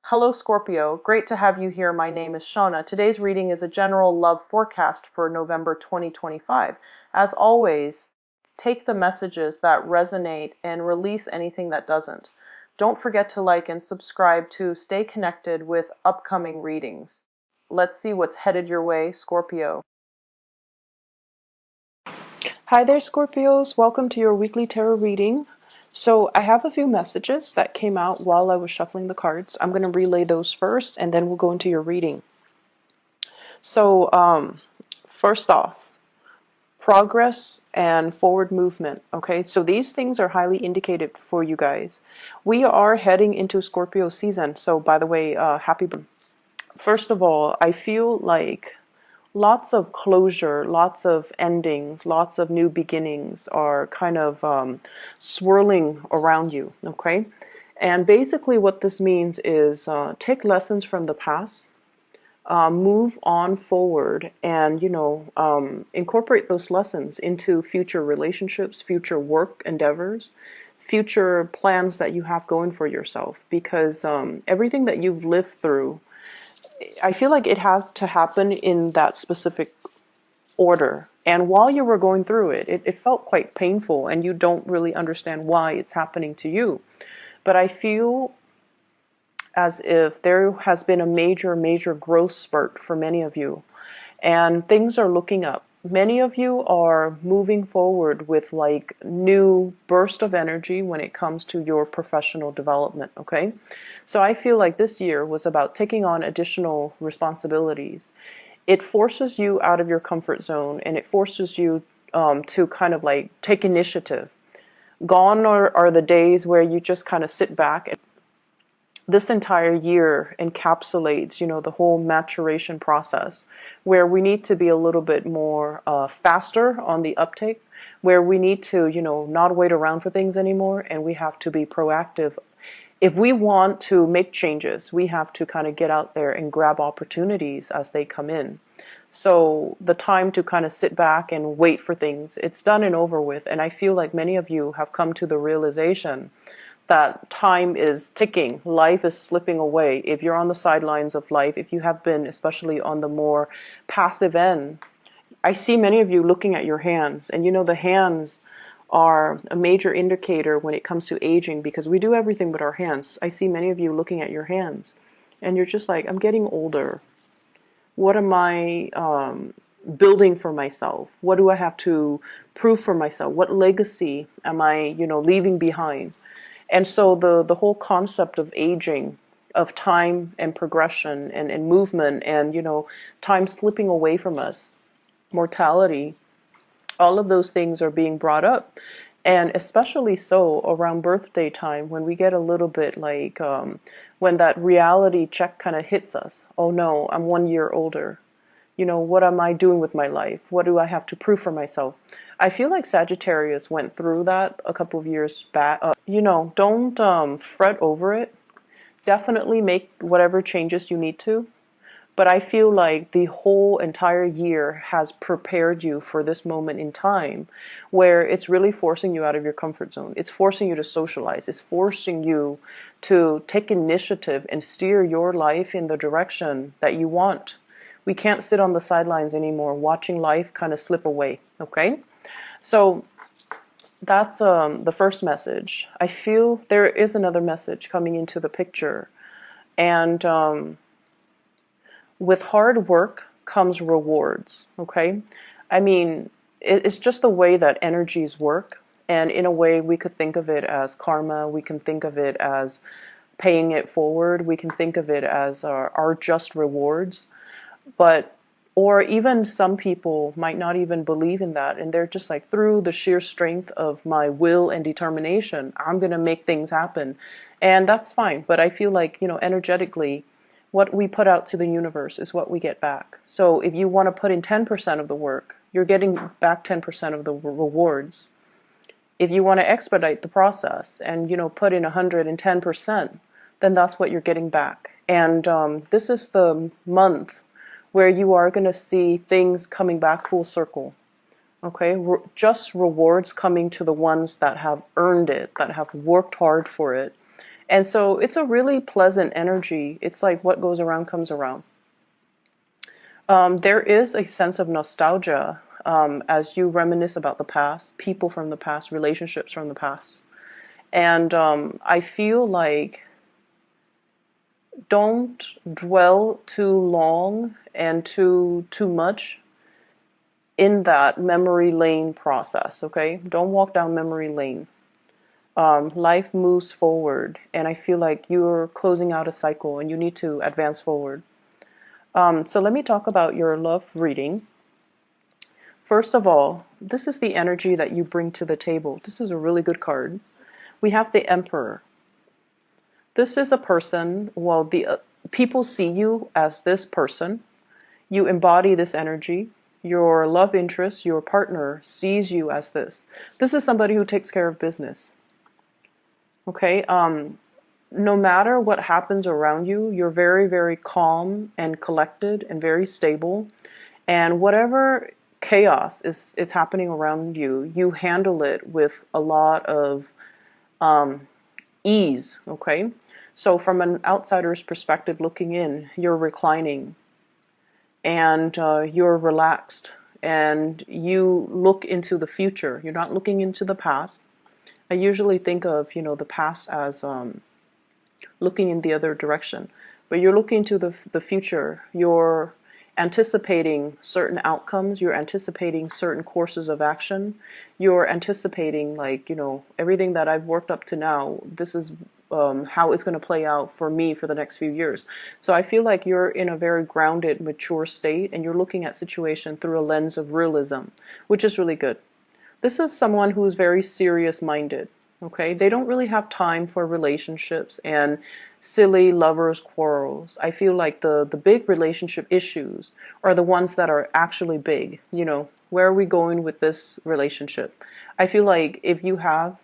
Hello Scorpio, great to have you here. My name is Shauna. Today's reading is a general love forecast for November 2025. As always, take the messages that resonate and release anything that doesn't. Don't forget to like and subscribe to stay connected with upcoming readings. Let's see what's headed your way, Scorpio. Hi there, Scorpios. Welcome to your weekly tarot reading. So I have a few messages that came out while I was shuffling the cards. I'm going to relay those first, and then we'll go into your reading. So first off, progress and forward movement. Okay, so these things are highly indicated for you guys. We are heading into Scorpio season. So by the way, happy birthday. First of all, I feel like lots of closure, lots of endings, lots of new beginnings are kind of swirling around you, okay? And basically what this means is take lessons from the past, move on forward, and, incorporate those lessons into future relationships, future work endeavors, future plans that you have going for yourself. Because everything that you've lived through, I feel like it has to happen in that specific order. And while you were going through it, it felt quite painful, and you don't really understand why it's happening to you. But I feel as if there has been a major growth spurt for many of you, and things are looking up. Many of you are moving forward with like new burst of energy when it comes to your professional development, okay? So I feel like this year was about taking on additional responsibilities. It forces you out of your comfort zone, and it forces you to kind of like take initiative. Gone are the days where you just kind of sit back. And this entire year encapsulates, the whole maturation process, where we need to be a little bit more faster on the uptake, where we need to, not wait around for things anymore, and we have to be proactive. If we want to make changes, we have to kind of get out there and grab opportunities as they come in. So the time to kind of sit back and wait for things, it's done and over with. And I feel like many of you have come to the realization that time is ticking, life is slipping away. If you're on the sidelines of life, if you have been especially on the more passive end, I see many of you looking at your hands, and the hands are a major indicator when it comes to aging, because we do everything with our hands. I see many of you looking at your hands, and you're just like, I'm getting older. What am I building for myself? What do I have to prove for myself? What legacy am I, leaving behind? And so the whole concept of aging, of time and progression and movement and, time slipping away from us, mortality, all of those things are being brought up. And especially so around birthday time, when we get a little bit like, when that reality check kind of hits us. Oh no, I'm 1 year older. What am I doing with my life? What do I have to prove for myself? I feel like Sagittarius went through that a couple of years back. Don't fret over it. Definitely make whatever changes you need to. But I feel like the whole entire year has prepared you for this moment in time where it's really forcing you out of your comfort zone. It's forcing you to socialize. It's forcing you to take initiative and steer your life in the direction that you want. We can't sit on the sidelines anymore watching life kind of slip away, okay? So that's the first message. I feel there is another message coming into the picture. And with hard work comes rewards, okay? I mean, it's just the way that energies work. And in a way, we could think of it as karma. We can think of it as paying it forward. We can think of it as our just rewards. Or even some people might not even believe in that, and they're just like, through the sheer strength of my will and determination, I'm going to make things happen. And that's fine. But I feel like, energetically, what we put out to the universe is what we get back. So if you want to put in 10% of the work, you're getting back 10% of the rewards. If you want to expedite the process and, put in 110%, then that's what you're getting back. And this is the month where you are going to see things coming back full circle. Okay? Just rewards coming to the ones that have earned it, that have worked hard for it. And so it's a really pleasant energy. It's like what goes around comes around. There is a sense of nostalgia as you reminisce about the past, people from the past, relationships from the past. And I feel like don't dwell too long and too much in that memory lane process, okay? Don't walk down memory lane. Life moves forward, and I feel like you're closing out a cycle and you need to advance forward. So let me talk about your love reading. First of all, this is the energy that you bring to the table. This is a really good card. We have the Emperor. This is a person, well, the people see you as this person. You embody this energy. Your love interest, your partner, sees you as this. This is somebody who takes care of business. Okay? No matter what happens around you, you're very, very calm and collected and very stable. And whatever chaos is happening around you, you handle it with a lot of ease. Okay? So from an outsider's perspective looking in, you're reclining and you're relaxed and you look into the future. You're not looking into the past. I usually think of, the past as looking in the other direction, but you're looking to the future. You're anticipating certain outcomes. You're anticipating certain courses of action. You're anticipating, like, everything that I've worked up to now. This is how it's going to play out for me for the next few years. So I feel like you're in a very grounded, mature state, and you're looking at situation through a lens of realism, which is really good. This is someone who is very serious-minded. Okay, they don't really have time for relationships and silly lovers' quarrels. I feel like the big relationship issues are the ones that are actually big. Where are we going with this relationship? I feel like if you have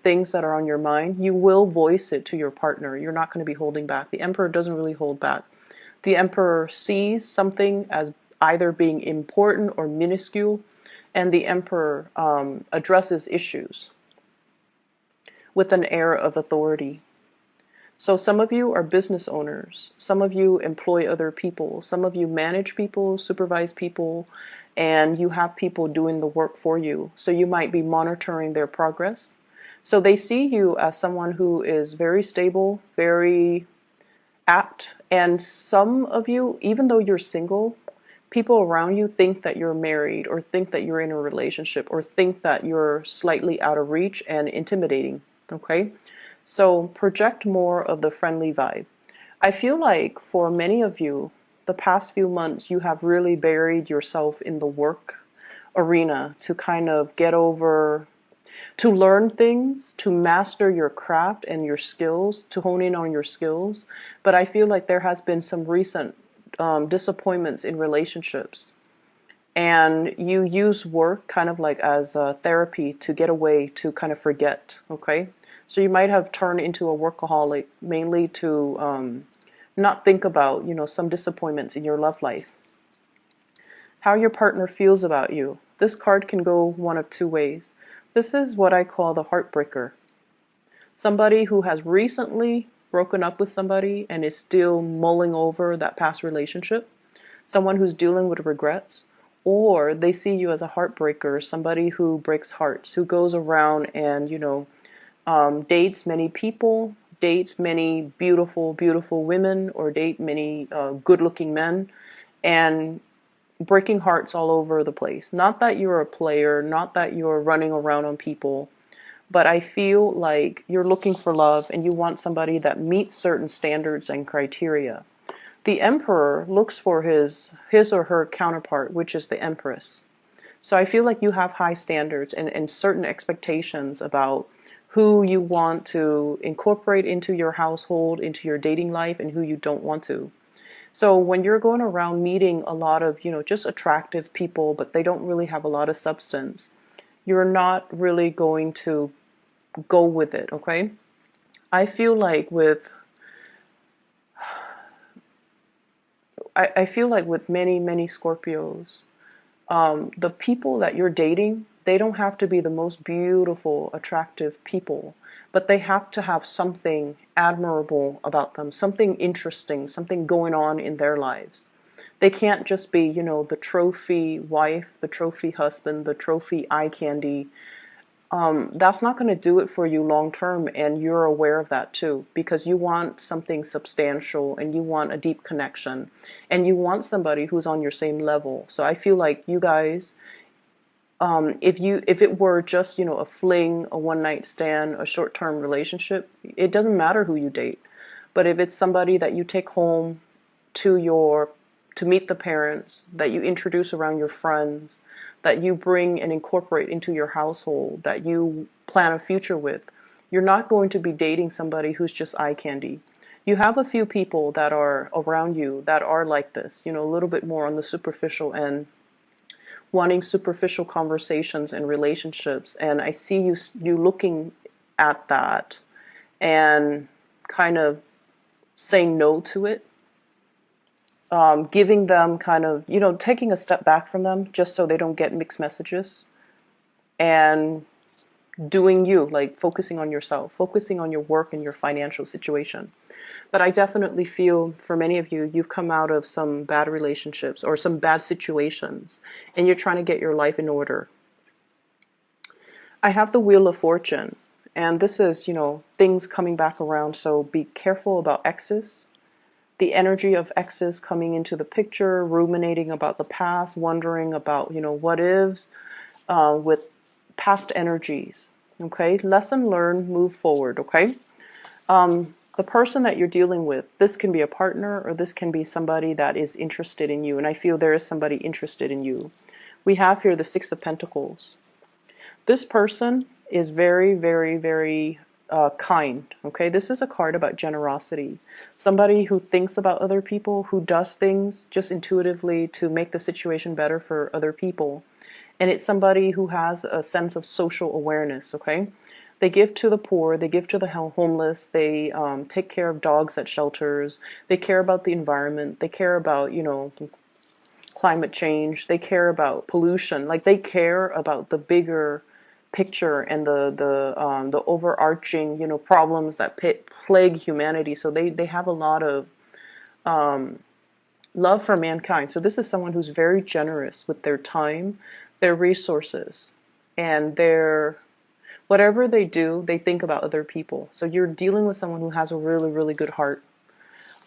things that are on your mind, you will voice it to your partner. You're not going to be holding back. The Emperor doesn't really hold back. The Emperor sees something as either being important or minuscule, and the Emperor addresses issues with an air of authority. So some of you are business owners. Some of you employ other people. Some of you manage people, supervise people, and you have people doing the work for you. So you might be monitoring their progress. So they see you as someone who is very stable, very apt. And some of you, even though you're single, people around you think that you're married or think that you're in a relationship or think that you're slightly out of reach and intimidating. Okay? So project more of the friendly vibe. I feel like for many of you, the past few months, you have really buried yourself in the work arena to kind of get over, to learn things, to master your craft and your skills, to hone in on your skills. But I feel like there has been some recent disappointments in relationships. And you use work kind of like as a therapy to get away, to kind of forget, okay? So you might have turned into a workaholic mainly to not think about, some disappointments in your love life. How your partner feels about you. This card can go one of two ways. This is what I call the heartbreaker. Somebody who has recently broken up with somebody and is still mulling over that past relationship. Someone who's dealing with regrets. Or they see you as a heartbreaker, somebody who breaks hearts, who goes around and, dates many people, dates many beautiful, beautiful women, or date many good-looking men, and breaking hearts all over the place. Not that you're a player, not that you're running around on people, but I feel like you're looking for love and you want somebody that meets certain standards and criteria. The Emperor looks for his or her counterpart, which is the Empress. So I feel like you have high standards and certain expectations about who you want to incorporate into your household, into your dating life, and who you don't want to. So when you're going around meeting a lot of, just attractive people, but they don't really have a lot of substance, you're not really going to go with it, okay? I feel like with many, many Scorpios, the people that you're dating, they don't have to be the most beautiful, attractive people, but they have to have something admirable about them, something interesting, something going on in their lives. They can't just be, you know, the trophy wife, the trophy husband, the trophy eye candy. That's not going to do it for you long term, and you're aware of that too, because you want something substantial and you want a deep connection and you want somebody who's on your same level. So I feel like you guys, if it were just, you know, a fling, a one night stand, a short term relationship, it doesn't matter who you date. But if it's somebody that you take home to your to meet the parents, that you introduce around your friends, that you bring and incorporate into your household, that you plan a future with, you're not going to be dating somebody who's just eye candy. You have a few people that are around you that are like this, you know, a little bit more on the superficial end, wanting superficial conversations and relationships. And I see you looking at that and kind of saying no to it, giving them kind of, you know, taking a step back from them just so they don't get mixed messages, and doing you, like focusing on yourself, focusing on your work and your financial situation. But I definitely feel for many of you, you've come out of some bad relationships or some bad situations, and you're trying to get your life in order. I have the Wheel of Fortune, and this is, you know, things coming back around, so be careful about exes. The energy of exes coming into the picture, ruminating about the past, wondering about, you know, what ifs, with past energies. Okay, lesson learned, move forward. Okay, the person that you're dealing with, this can be a partner or this can be somebody that is interested in you, and I feel there is somebody interested in you. We have here the Six of Pentacles. This person is very, very, very kind. Okay, this is a card about generosity. Somebody who thinks about other people, who does things just intuitively to make the situation better for other people. And it's somebody who has a sense of social awareness. Okay, they give to the poor, they give to the homeless, they take care of dogs at shelters, they care about the environment, they care about, you know, climate change, they care about pollution. Like, they care about the bigger picture and the overarching, you know, problems that plague humanity. So they have a lot of love for mankind. So this is someone who's very generous with their time, their resources, and their whatever they do, they think about other people. So you're dealing with someone who has a really, really good heart.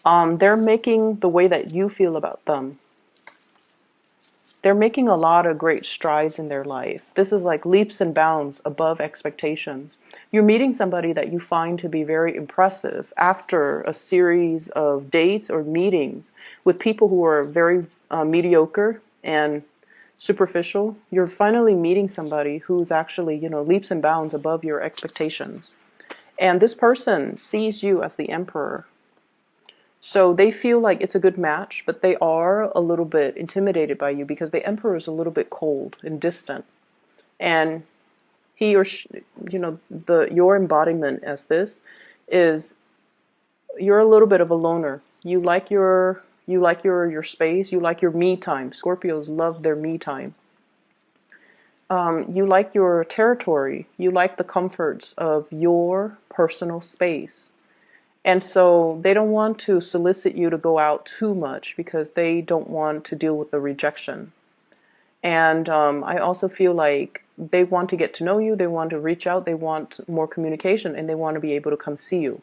They're making the way that you feel about them, they're making a lot of great strides in their life. This is like leaps and bounds above expectations. You're meeting somebody that you find to be very impressive after a series of dates or meetings with people who are very mediocre and superficial. You're finally meeting somebody who's actually, you know, leaps and bounds above your expectations. And this person sees you as the emperor. So they feel like it's a good match, but they are a little bit intimidated by you because the emperor is a little bit cold and distant. And he or she, you know, your embodiment as this is, you're a little bit of a loner. You like your space, you like your me time. Scorpios love their me time. You like your territory, you like the comforts of your personal space. And so they don't want to solicit you to go out too much because they don't want to deal with the rejection. And I also feel like they want to get to know you, they want to reach out, they want more communication, and they want to be able to come see you.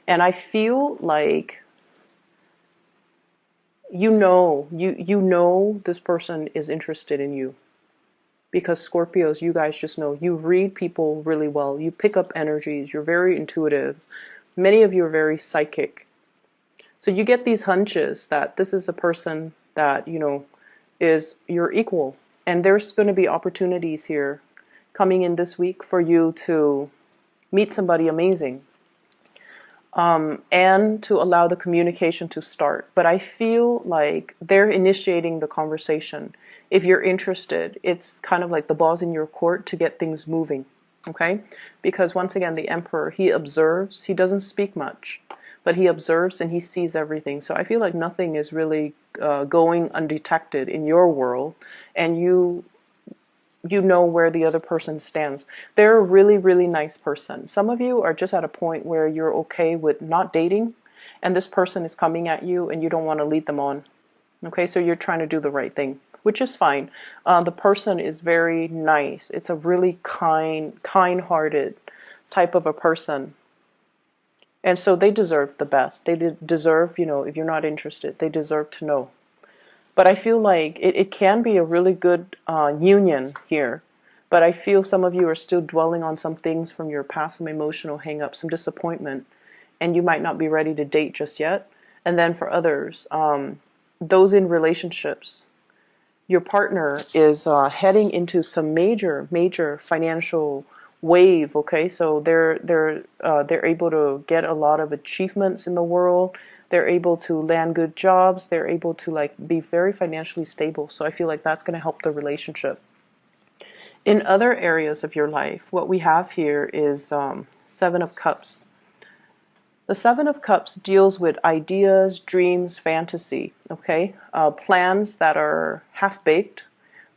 And I feel like you know this person is interested in you. Because Scorpios, you guys just know, you read people really well. You pick up energies, you're very intuitive. Many of you are very psychic. So you get these hunches that this is a person that, you know, is your equal. And there's going to be opportunities here coming in this week for you to meet somebody amazing. And to allow the communication to start. But I feel like they're initiating the conversation. If you're interested, it's kind of like the ball's in your court to get things moving. Okay? Because once again, the emperor, he observes, he doesn't speak much, but he observes and he sees everything. So I feel like nothing is really going undetected in your world, and you you know where the other person stands. They're a really, really nice person. Some of you are just at a point where you're okay with not dating, and this person is coming at you and you don't want to lead them on. Okay, so you're trying to do the right thing, which is fine. The person is very nice. It's a really kind-hearted type of a person. And so they deserve the best. They deserve, if you're not interested, they deserve to know. But I feel like it can be a really good union here. But I feel some of you are still dwelling on some things from your past, some emotional hang-up, some disappointment, and you might not be ready to date just yet. And then for others, those in relationships, your partner is heading into some major financial wave. Okay, so they're able to get a lot of achievements in the world. They're able to land good jobs. They're able to like be very financially stable. So I feel like that's going to help the relationship. In other areas of your life, what we have here is Seven of Cups. The Seven of Cups deals with ideas, dreams, fantasy, okay? Plans that are half-baked.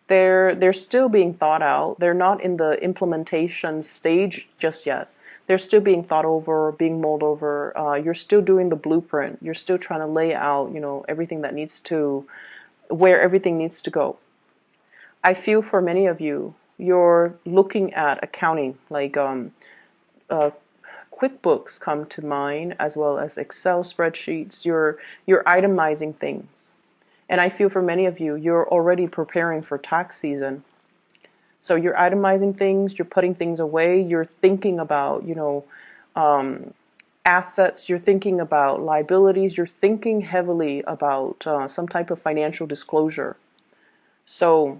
They're still being thought out. They're not in the implementation stage just yet. They're still being thought over, being mulled over. You're still doing the blueprint. You're still trying to lay out, everything that needs to, where everything needs to go. I feel for many of you, you're looking at accounting, like QuickBooks come to mind, as well as Excel spreadsheets. You're itemizing things. And I feel for many of you, you're already preparing for tax season. So you're itemizing things, you're putting things away, you're thinking about, assets, you're thinking about liabilities, you're thinking heavily about some type of financial disclosure. So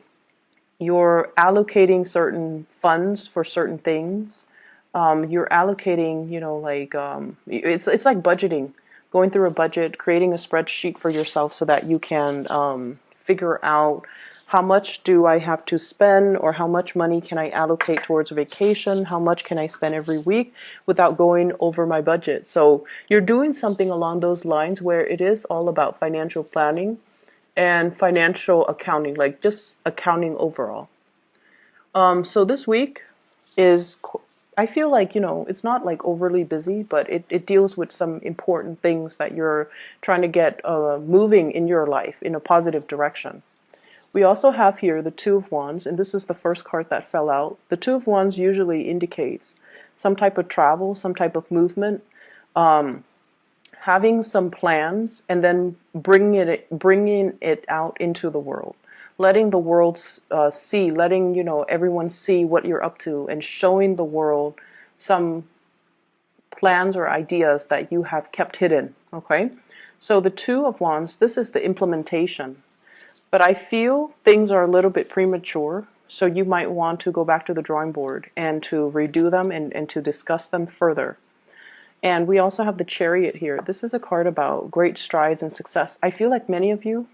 you're allocating certain funds for certain things. You're allocating, it's like budgeting, going through a budget, creating a spreadsheet for yourself so that you can figure out how much do I have to spend, or how much money can I allocate towards a vacation, how much can I spend every week without going over my budget. So you're doing something along those lines where it is all about financial planning and financial accounting, like just accounting overall. So this week is, I feel like, it's not like overly busy, but it deals with some important things that you're trying to get moving in your life in a positive direction. We also have here the Two of Wands, and this is the first card that fell out. The Two of Wands usually indicates some type of travel, some type of movement, having some plans, and then bringing it out into the world. Letting the world see, letting everyone see what you're up to, and showing the world some plans or ideas that you have kept hidden. Okay, so the Two of Wands, this is the implementation. But I feel things are a little bit premature, so you might want to go back to the drawing board and to redo them and to discuss them further. And we also have the Chariot here. This is a card about great strides and success. I feel like many of you,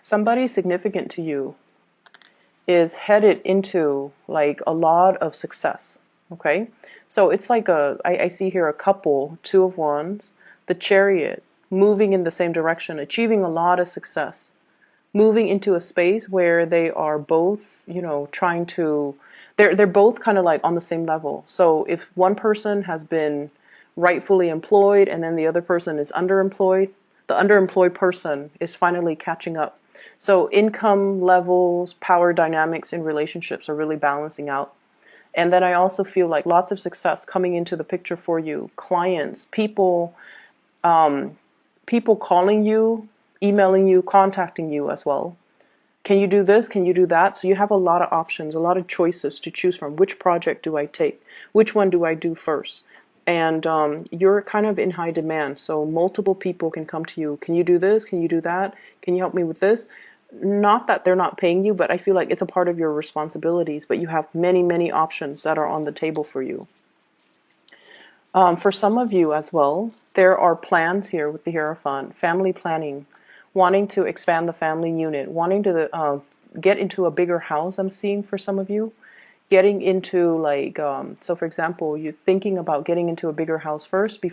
somebody significant to you is headed into like a lot of success. Okay, so it's like I see here a couple, Two of Wands, the Chariot, moving in the same direction, achieving a lot of success, moving into a space where they are both, trying to, they're both kind of like on the same level. So if one person has been rightfully employed and then the other person is underemployed, the underemployed person is finally catching up. So income levels, power dynamics in relationships are really balancing out. And then I also feel like lots of success coming into the picture for you. Clients, people calling you, emailing you, contacting you as well. Can you do this? Can you do that? So you have a lot of options, a lot of choices to choose from. Which project do I take? Which one do I do first? And you're kind of in high demand. So multiple people can come to you. Can you do this? Can you do that? Can you help me with this? Not that they're not paying you, but I feel like it's a part of your responsibilities. But you have many options that are on the table for you. For some of you as well, there are plans here with the Hierophant, family planning, wanting to expand the family unit, wanting to get into a bigger house. I'm seeing for some of you, getting into like, so for example, you're thinking about getting into a bigger house first before